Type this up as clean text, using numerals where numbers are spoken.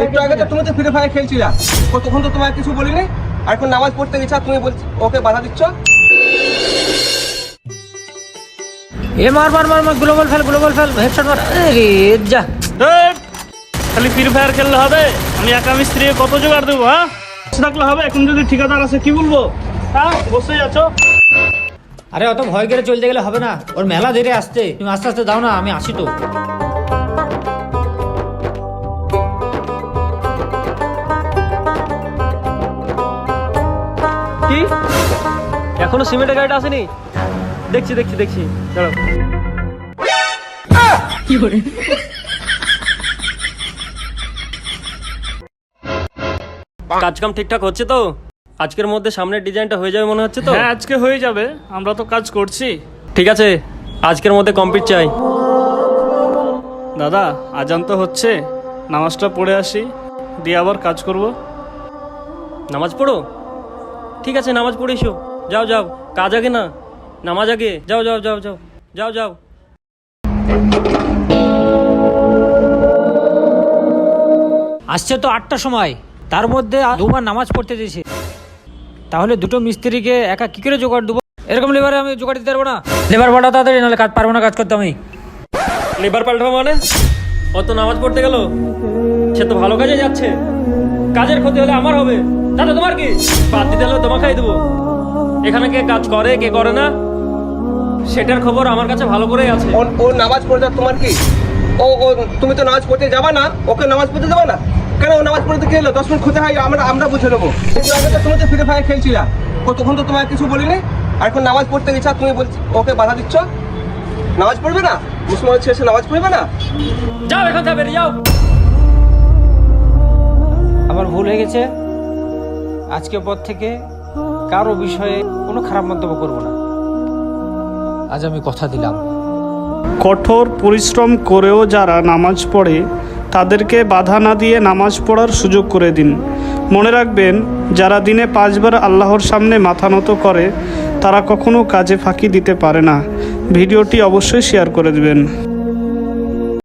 একটু আগে তো তুমি তো ফ্রি ফায়ার খেলছিলা, তখন তো তোমার কিছু বলিনি। আর এখন নামাজ পড়তে গেছা, তুমি বলছো ওকে বাধা দিচ্ছ। এ মার মার মার মার, গ্লোবাল ফেল হেডশট মার। আরে যা, খালি ফ্রি ফায়ার খেললে হবে? আমি একা মিস্ত্রি কত জোগাড় দেবো? হ্যাঁ থাকলে হবে? এখন যদি ঠিকাদার আছে কি বলবো? হ্যাঁ বসেই আছো। আরে অত ভয় করে চলতে গেলে হবে না, ওর মেলা ধীরে আসতে, তুমি আস্তে আস্তে দাও না, আমি আসি তো। কি এখনো সিমেন্টের গাড়িটা আসেনি? দেখছি দাঁড়াও। কাজ কাম ঠিকঠাক হচ্ছে তো? আজকের মধ্যে সামনের ডিজাইনটা হয়ে যাবে মনে হচ্ছে তো? হ্যাঁ আজকে হয়ে যাবে, আমরা তো কাজ করছি। ঠিক আছে, আজকের মধ্যে কমপ্লিট চাই। দাদা আজান তো হচ্ছে, নামাজটা পড়ে আসি, দিয়ে আবার কাজ করব। নামাজ পড়ো? ঠিক আছে, নামাজ পড়ে এসো। যাও যাও, কাজ আগে না, নামাজ আগে। যাও যাও যাও যাও যাও যাও। আসছে তো 8টার সময়, তার মধ্যে দুবার নামাজ পড়তে দিয়েছে, তাহলে দুটো মিস্ত্রিকে একা কি করে জোগাড় দেবো? এরকম লেবারে আমি জোগাড় দিতে পারবো না। লেবার পাল্টা তাড়াতাড়ি, নাহলে কাজ পারবো না কাজ করতে আমি। লেবার পাল্টাবো মানে? ও তো নামাজ পড়তে গেল, সে তো ভালো কাজে যাচ্ছে। কাজের ক্ষতি হলে আমার হবে, তাহলে তোমার কি? বাদ দিতে হলে তোমাকেই দেবো। এখানে কে কাজ করে কে করে না সেটার খবর আমার কাছে ভালো করেই আছে। ও নামাজ পড়তে তোমার কি? ও তুমি তো নামাজ পড়তে যাবা না, ওকে নামাজ পড়তে দেবা না কেন? ও নামাজ পড়তে গেলো 10 মিনিট ক্ষতি হয়, আমরা বুঝে নেবো। একটু আগে তো তুমি তো ফ্রি ফায়ার খেলছিলা, তখন তো তোমার কিছু বলিনি। আর এখন নামাজ পড়তে গেছা, তুমি বলছো ওকে বাধা দিচ্ছ। নামাজ পড়বে না? মুসলমান ছেলে নামাজ পড়বে না? যাও এখান থেকে বেরিয়ে যাও। আমার ভুল হয়ে গেছে, আজকে পর থেকে কারো বিষয়ে কোনো খারাপ মন্তব্য করবো না। আজ আমি কথা দিলাম। কঠোর পরিশ্রম করেও যারা নামাজ পড়ে তাদেরকে বাধা না দিয়ে নামাজ পড়ার সুযোগ করে দিন। মনে রাখবেন, যারা দিনে 5 বার আল্লাহর সামনে মাথা নত করে তারা কখনো কাজে ফাঁকি দিতে পারে না। ভিডিওটি অবশ্যই শেয়ার করে দিবেন।